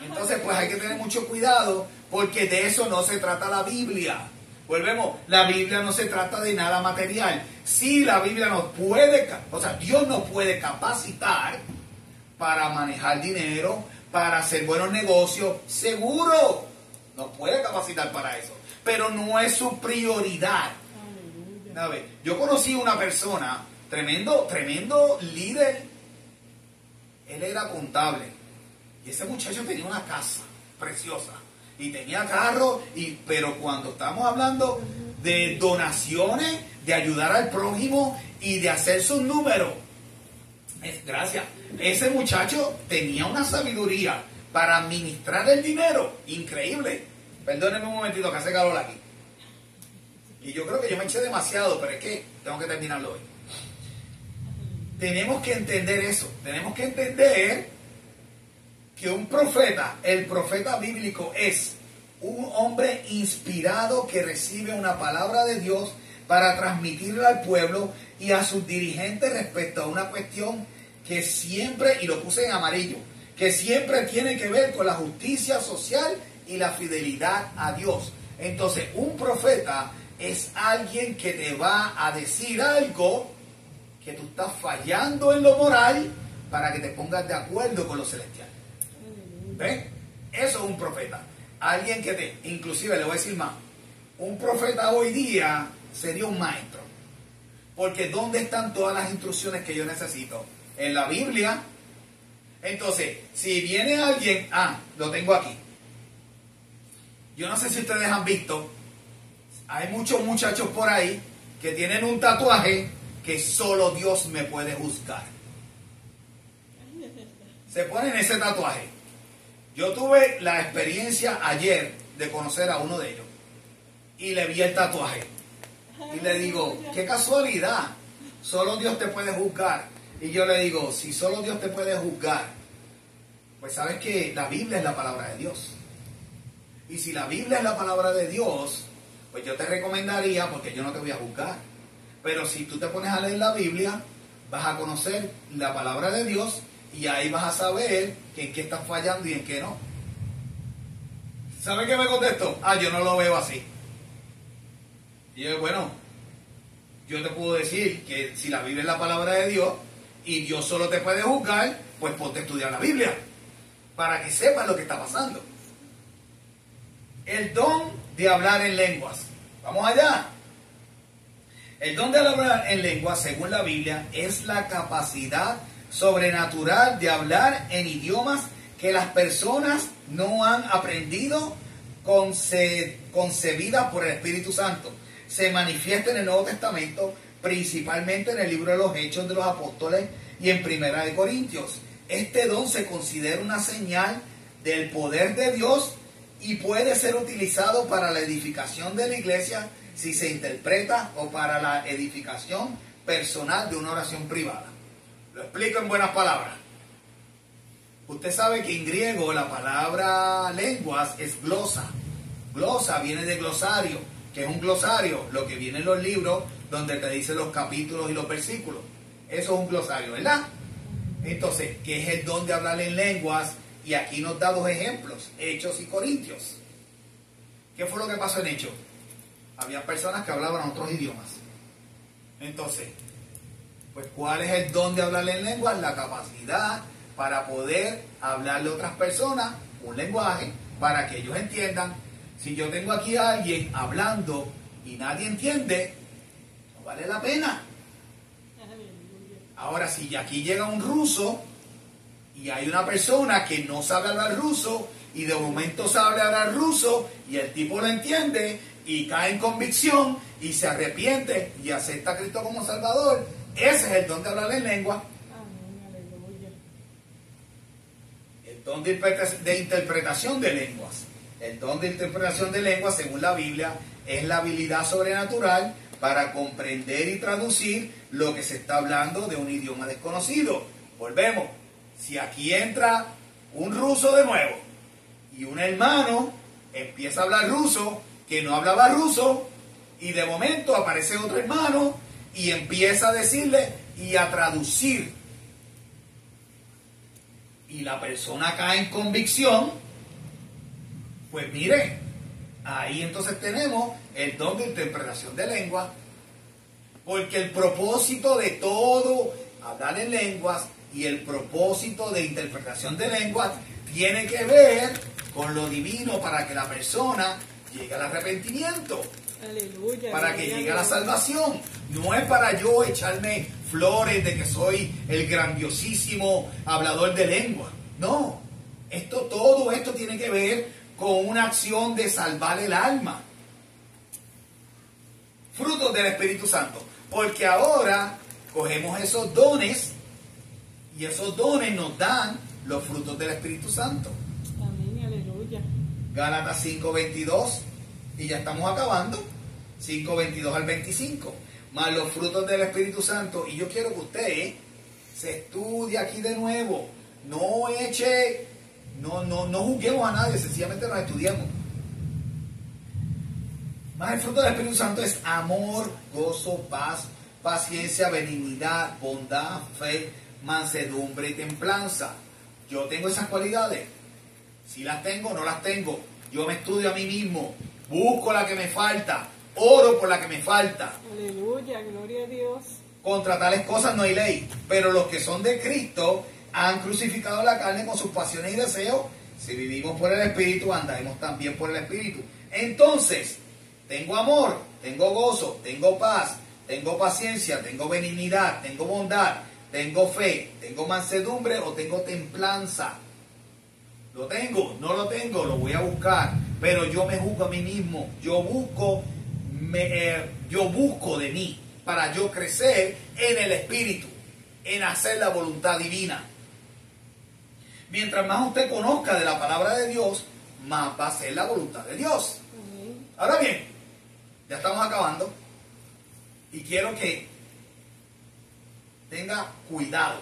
Entonces, pues hay que tener mucho cuidado, porque de eso no se trata la Biblia. Volvemos, la Biblia no se trata de nada material. Sí, la Biblia Dios nos puede capacitar para manejar dinero, para hacer buenos negocios, seguro. Nos puede capacitar para eso, pero no es su prioridad. A ver, yo conocí una persona, tremendo líder. Él era contable. Y ese muchacho tenía una casa preciosa. Y tenía carro, pero cuando estamos hablando de donaciones, de ayudar al prójimo y de hacer sus números, gracias. Ese muchacho tenía una sabiduría para administrar el dinero. Increíble. Perdónenme un momentito que hace calor aquí. Y yo creo que yo me eché demasiado, pero es que tengo que terminarlo hoy. Tenemos que entender eso. Tenemos que entender que un profeta, el profeta bíblico, es un hombre inspirado que recibe una palabra de Dios para transmitirla al pueblo y a sus dirigentes respecto a una cuestión que siempre, y lo puse en amarillo, que siempre tiene que ver con la justicia social y la fidelidad a Dios. Entonces, un profeta es alguien que te va a decir algo que tú estás fallando en lo moral para que te pongas de acuerdo con lo celestial. ¿Ven? Eso es un profeta. Alguien que te, inclusive le voy a decir más, un profeta hoy día sería un maestro. Porque ¿dónde están todas las instrucciones que yo necesito? En la Biblia. Entonces, si viene alguien, lo tengo aquí. Yo no sé si ustedes han visto, hay muchos muchachos por ahí que tienen un tatuaje que solo Dios me puede juzgar. Se ponen ese tatuaje. Yo tuve la experiencia ayer de conocer a uno de ellos y le vi el tatuaje y le digo, qué casualidad, solo Dios te puede juzgar. Y yo le digo, si solo Dios te puede juzgar, pues sabes que la Biblia es la palabra de Dios. Y si la Biblia es la palabra de Dios, pues yo te recomendaría, porque yo no te voy a juzgar, pero si tú te pones a leer la Biblia, vas a conocer la palabra de Dios y ahí vas a saber en qué estás fallando y en qué no. ¿Sabe qué me contestó? Yo no lo veo así. Y yo, bueno, yo te puedo decir que si la Biblia es la palabra de Dios y Dios solo te puede juzgar, pues ponte a estudiar la Biblia para que sepas lo que está pasando. El don de hablar en lenguas. Vamos allá. El don de hablar en lenguas, según la Biblia, es la capacidad sobrenatural de hablar en idiomas que las personas no han aprendido, concebidas por el Espíritu Santo. Se manifiesta en el Nuevo Testamento, principalmente en el libro de los Hechos de los Apóstoles y en Primera de Corintios. Este don se considera una señal del poder de Dios y puede ser utilizado para la edificación de la iglesia si se interpreta o para la edificación personal de una oración privada. Lo explico en buenas palabras. Usted sabe que en griego la palabra lenguas es glosa. Glosa viene de glosario, que es un glosario, lo que viene en los libros donde te dicen los capítulos y los versículos. Eso es un glosario, ¿verdad? Entonces, ¿qué es el don de hablar en lenguas? Y aquí nos da dos ejemplos, Hechos y Corintios. ¿Qué fue lo que pasó en Hechos? Había personas que hablaban otros idiomas. Entonces, pues ¿cuál es el don de hablar en lenguas? La capacidad para poder hablarle a otras personas un lenguaje para que ellos entiendan. Si yo tengo aquí a alguien hablando y nadie entiende, no vale la pena. Ahora, si aquí llega un ruso y hay una persona que no sabe hablar ruso y de momento sabe hablar ruso y el tipo lo entiende y cae en convicción y se arrepiente y acepta a Cristo como Salvador, ese es el don de hablar en lengua. El don de interpretación de lenguas. El don de interpretación de lenguas, según la Biblia, es la habilidad sobrenatural para comprender y traducir lo que se está hablando de un idioma desconocido. Volvemos. Si aquí entra un ruso de nuevo y un hermano empieza a hablar ruso, que no hablaba ruso, y de momento aparece otro hermano y empieza a decirle y a traducir, y la persona cae en convicción, pues mire, ahí entonces tenemos el don de interpretación de lengua, porque el propósito de todo hablar en lenguas y el propósito de interpretación de lenguas tiene que ver con lo divino para que la persona llegue al arrepentimiento. Aleluya, para que llegue a la salvación. No es para yo echarme flores de que soy el grandiosísimo hablador de lengua. No, todo esto tiene que ver con una acción de salvar el alma. Frutos del Espíritu Santo. Porque ahora cogemos esos dones y esos dones nos dan los frutos del Espíritu Santo. Amén, aleluya. Gálatas 5:22, y ya estamos acabando. 5, 22 al 25. Más los frutos del Espíritu Santo. Y yo quiero que usted se estudie aquí de nuevo. No juzguemos a nadie, sencillamente nos estudiemos. Más el fruto del Espíritu Santo es amor, gozo, paz, paciencia, benignidad, bondad, fe, mansedumbre y templanza. Yo tengo esas cualidades. Si las tengo, no las tengo. Yo me estudio a mí mismo. Busco la que me falta. Oro por la que me falta. Aleluya, gloria a Dios. Contra tales cosas no hay ley. Pero los que son de Cristo han crucificado la carne con sus pasiones y deseos. Si vivimos por el Espíritu, andaremos también por el Espíritu. Entonces, tengo amor, tengo gozo, tengo paz, tengo paciencia, tengo benignidad, tengo bondad, tengo fe, tengo mansedumbre o tengo templanza. Lo tengo, no lo tengo, lo voy a buscar. Pero yo me juzgo a mí mismo. Yo busco de mí para yo crecer en el Espíritu, en hacer la voluntad divina. Mientras más usted conozca de la palabra de Dios, más va a ser la voluntad de Dios. Amén. Ahora bien, ya estamos acabando y quiero que tenga cuidado.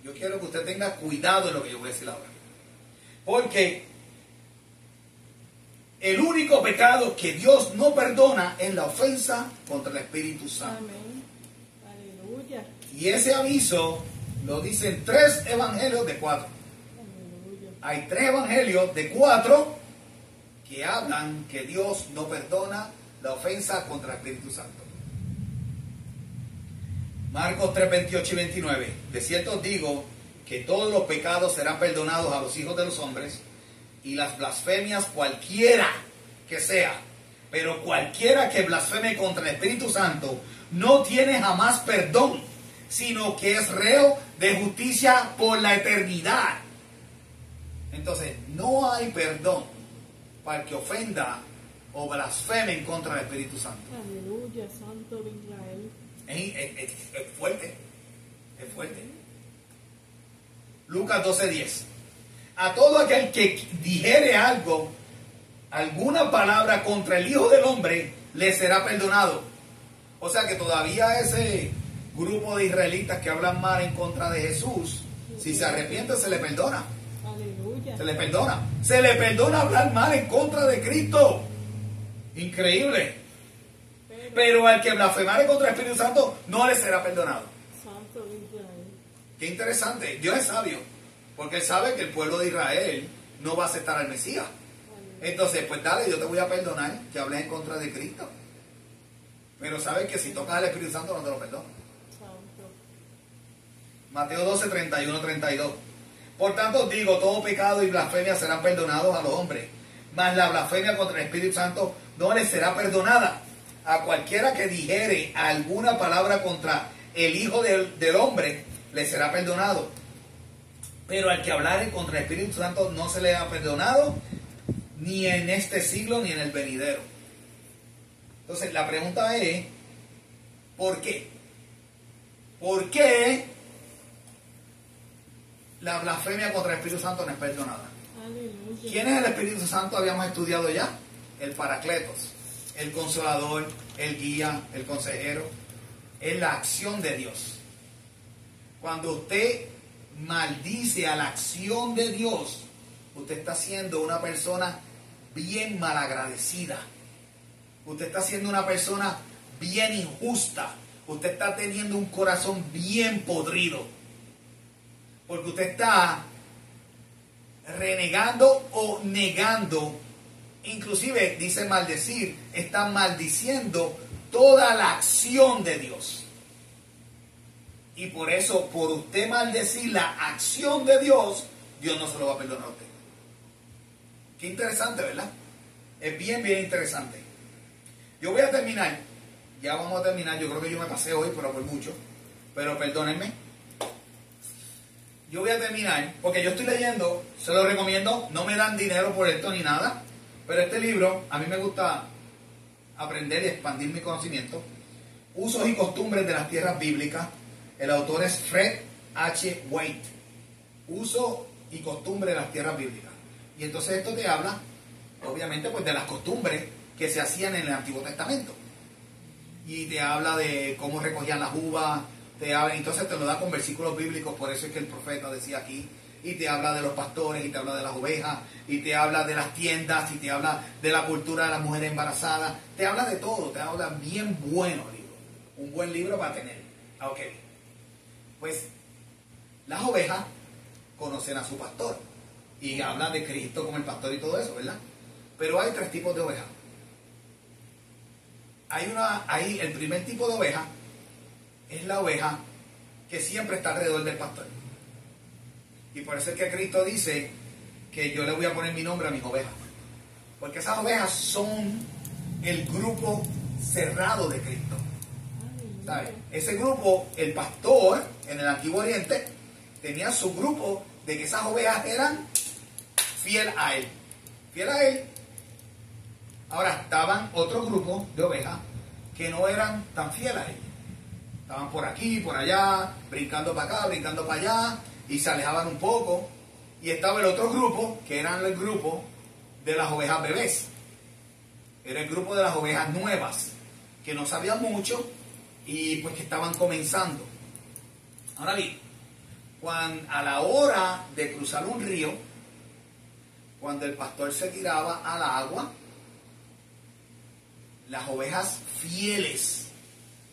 Yo quiero que usted tenga cuidado en lo que yo voy a decir ahora. Porque el único pecado que Dios no perdona es la ofensa contra el Espíritu Santo. Amén. Aleluya. Y ese aviso lo dicen 3 evangelios de 4. Aleluya. Hay 3 evangelios de 4 que hablan que Dios no perdona la ofensa contra el Espíritu Santo. Marcos 3, 28 y 29. De cierto os digo que todos los pecados serán perdonados a los hijos de los hombres y las blasfemias cualquiera que sea. Pero cualquiera que blasfeme contra el Espíritu Santo no tiene jamás perdón, sino que es reo de justicia por la eternidad. Entonces, no hay perdón para el que ofenda o blasfeme en contra del Espíritu Santo. Aleluya, Santo de Israel. Es fuerte, es fuerte. Lucas 12:10. A todo aquel que dijere algo, alguna palabra contra el Hijo del Hombre, le será perdonado. O sea que todavía ese grupo de israelitas que hablan mal en contra de Jesús, si se arrepiente, se le perdona. Aleluya. Se le perdona. Se le perdona hablar mal en contra de Cristo. Increíble. Pero al que blasfemare contra el Espíritu Santo no le será perdonado. Santo de Israel. Qué interesante. Dios es sabio. Porque Él sabe que el pueblo de Israel no va a aceptar al Mesías. Entonces, pues dale, yo te voy a perdonar que hables en contra de Cristo. Pero sabes que si tocas al Espíritu Santo no te lo perdono. Santo. Mateo 12, 31, 32. Por tanto os digo, todo pecado y blasfemia serán perdonados a los hombres. Mas la blasfemia contra el Espíritu Santo no les será perdonada. A cualquiera que dijere alguna palabra contra el Hijo del Hombre, le será perdonado. Pero al que hablare contra el Espíritu Santo no se le ha perdonado, ni en este siglo ni en el venidero. Entonces la pregunta es, ¿por qué? ¿Por qué la blasfemia contra el Espíritu Santo no es perdonada? Aleluya. ¿Quién es el Espíritu Santo? Habíamos estudiado ya. El Paracletos, el Consolador, el Guía, el Consejero. Es la acción de Dios. Cuando usted maldice a la acción de Dios, usted está siendo una persona bien malagradecida. Usted está siendo una persona bien injusta. Usted está teniendo un corazón bien podrido. Porque usted está renegando o negando, inclusive dice maldecir, está maldiciendo toda la acción de Dios. Y por eso, por usted maldecir la acción de Dios, Dios no se lo va a perdonar a usted. Qué interesante, ¿verdad? Es bien, bien interesante. Yo voy a terminar. Ya vamos a terminar. Yo creo que yo me pasé hoy, pero por mucho. Pero perdónenme. Yo voy a terminar, porque yo estoy leyendo, se lo recomiendo, no me dan dinero por esto ni nada, pero este libro, a mí me gusta aprender y expandir mi conocimiento. Usos y costumbres de las tierras bíblicas. El autor es Fred H. White. Uso y costumbre de las tierras bíblicas. Y entonces esto te habla, obviamente, pues de las costumbres que se hacían en el Antiguo Testamento. Y te habla de cómo recogían las uvas, entonces te lo da con versículos bíblicos, por eso es que el profeta decía aquí, y te habla de los pastores, y te habla de las ovejas, y te habla de las tiendas, y te habla de la cultura de las mujeres embarazadas, te habla de todo, te habla bien bueno el libro, un buen libro para tener. Ok, pues las ovejas conocen a su pastor, y hablan de Cristo como el pastor y todo eso, ¿verdad? Pero hay tres tipos de ovejas. Hay el primer tipo de oveja, es la oveja que siempre está alrededor del pastor. Y por eso es que Cristo dice que yo le voy a poner mi nombre a mis ovejas. Porque esas ovejas son el grupo cerrado de Cristo. ¿Sabes? Ese grupo, el pastor en el Antiguo Oriente, tenía su grupo de que esas ovejas eran fiel a él. Fiel a él. Ahora, estaban otro grupo de ovejas que no eran tan fieles a él. Estaban por aquí, por allá, brincando para acá, brincando para allá, y se alejaban un poco. Y estaba el otro grupo, que eran el grupo de las ovejas bebés. Era el grupo de las ovejas nuevas, que no sabían mucho y pues que estaban comenzando. Ahora bien, a la hora de cruzar un río, cuando el pastor se tiraba al agua, las ovejas fieles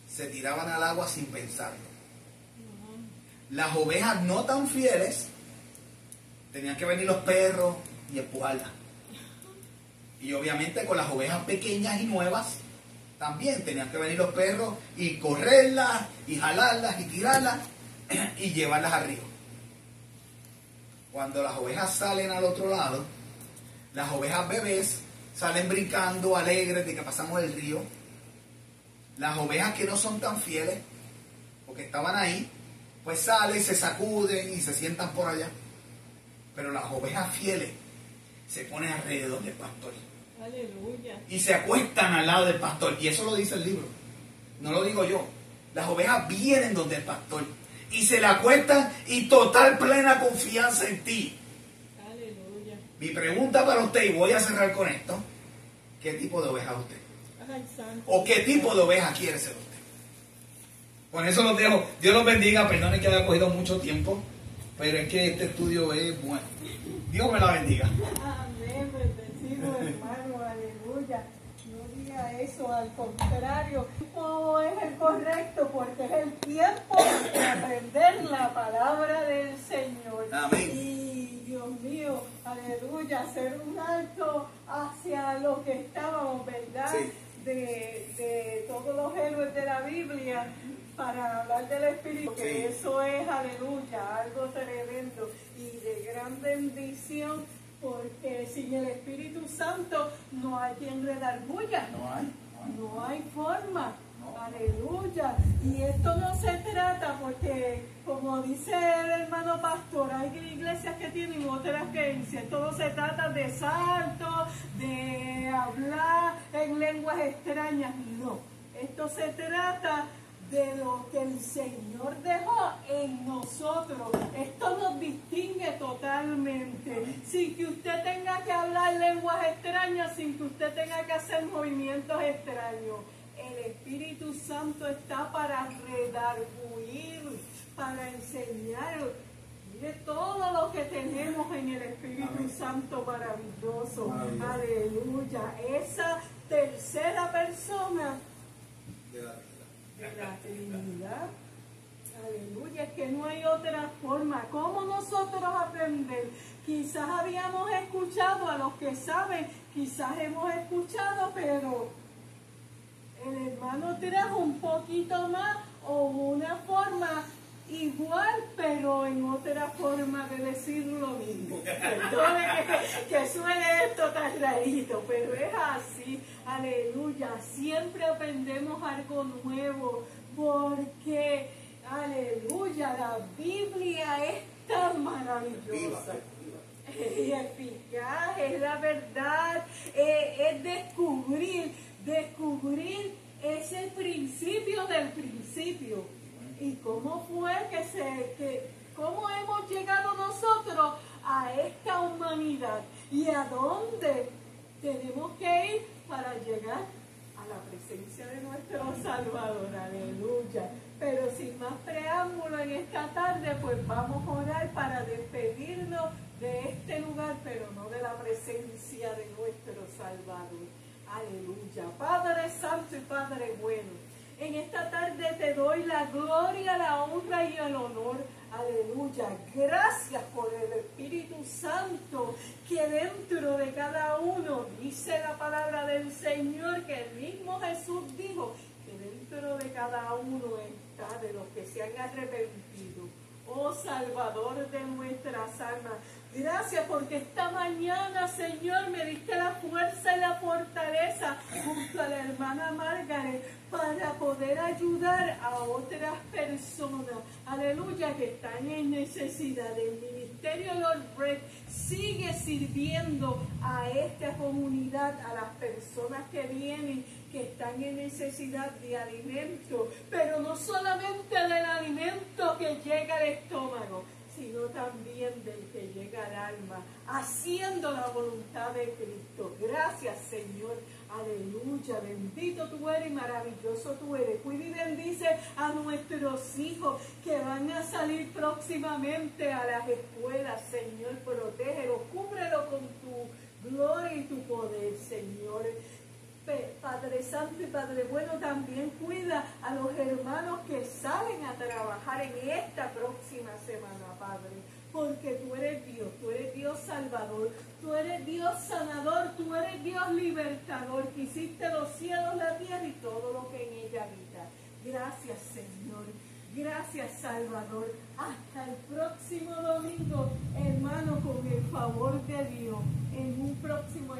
se tiraban al agua sin pensarlo. Las ovejas no tan fieles tenían que venir los perros y empujarlas. Y obviamente con las ovejas pequeñas y nuevas también tenían que venir los perros y correrlas y jalarlas y tirarlas y llevarlas al río. Cuando las ovejas salen al otro lado, las ovejas bebés salen brincando, alegres de que pasamos el río. Las ovejas que no son tan fieles, porque estaban ahí, pues salen, se sacuden y se sientan por allá. Pero las ovejas fieles se ponen alrededor del pastor. Aleluya. Y se acuestan al lado del pastor. Y eso lo dice el libro. No lo digo yo. Las ovejas vienen donde el pastor. Y se le acuestan y total plena confianza en ti. Aleluya. Mi pregunta para usted, y voy a cerrar con esto. ¿Qué tipo de oveja es usted? Ay, santo. ¿O qué tipo de oveja quiere ser usted? Con eso los dejo. Dios los bendiga. Perdonen que haya cogido mucho tiempo. Pero es que este estudio es bueno. Dios me la bendiga. Amén, bendecido hermano, aleluya. No diga eso, al contrario. El tiempo es el correcto porque es el tiempo de aprender la palabra del Señor. Amén. Y Dios mío, aleluya, hacer un alto hacia lo que estábamos, ¿verdad? Sí. De todos los héroes de la Biblia para hablar del Espíritu, que Sí. eso es, aleluya, algo tremendo y de gran bendición, porque sin el Espíritu Santo no hay quien redarguya, no hay forma, No. aleluya. Y esto no se trata porque, como dice el hermano pastor, hay iglesias que tienen otras creencias. Esto no se trata de salto, de hablar en lenguas extrañas, no. Esto se trata de lo que el Señor dejó en nosotros. Esto nos distingue totalmente. Sin que usted tenga que hablar lenguas extrañas, sin que usted tenga que hacer movimientos extraños. El Espíritu Santo está para redarguir, para enseñar. Mire todo lo que tenemos en el Espíritu Santo maravilloso. Aleluya. Esa tercera persona de la Trinidad. Aleluya, es que no hay otra forma. ¿Cómo nosotros aprender? Quizás habíamos escuchado, a los que saben, quizás hemos escuchado, pero el hermano trajo un poquito más o una forma igual, pero en otra forma de decir lo mismo. Perdone que suene esto tan rarito, pero es así. Aleluya, siempre aprendemos algo nuevo, porque, aleluya, la Biblia es tan maravillosa. Y eficaz, es la verdad, es descubrir ese principio del principio. Y cómo fue cómo hemos llegado nosotros a esta humanidad y a dónde tenemos que ir para llegar a la presencia de nuestro Salvador. Aleluya. Pero sin más preámbulo en esta tarde, pues vamos a orar para despedirnos de este lugar, pero no de la presencia de nuestro Salvador. Aleluya. Padre Santo y Padre bueno, en esta tarde te doy la gloria, la honra y el honor. Aleluya. Gracias por el Espíritu Santo que dentro de cada uno, dice la palabra del Señor, que el mismo Jesús dijo, que dentro de cada uno está de los que se han arrepentido. Oh Salvador de nuestras almas, gracias porque esta mañana, Señor, me diste la fuerza y la fortaleza junto a la hermana Margaret para poder ayudar a otras personas, aleluya, que están en necesidad. El ministerio Lord Bread sigue sirviendo a esta comunidad, a las personas que vienen, que están en necesidad de alimento, pero no solamente del alimento que llega al estómago, sino también del que llega al alma, haciendo la voluntad de Cristo. Gracias, Señor. Aleluya. Bendito tú eres y maravilloso tú eres. Cuida y bendice a nuestros hijos que van a salir próximamente a las escuelas. Señor, protégelos, cúbrelo con tu gloria y tu poder, Señor. Padre Santo y Padre Bueno, también cuida a los hermanos que salen a trabajar en esta próxima semana, Padre, porque tú eres Dios Salvador, tú eres Dios sanador, tú eres Dios libertador, que hiciste los cielos, la tierra y todo lo que en ella habita. Gracias, Señor. Gracias, Salvador. Hasta el próximo domingo, hermano, con el favor de Dios, en un próximo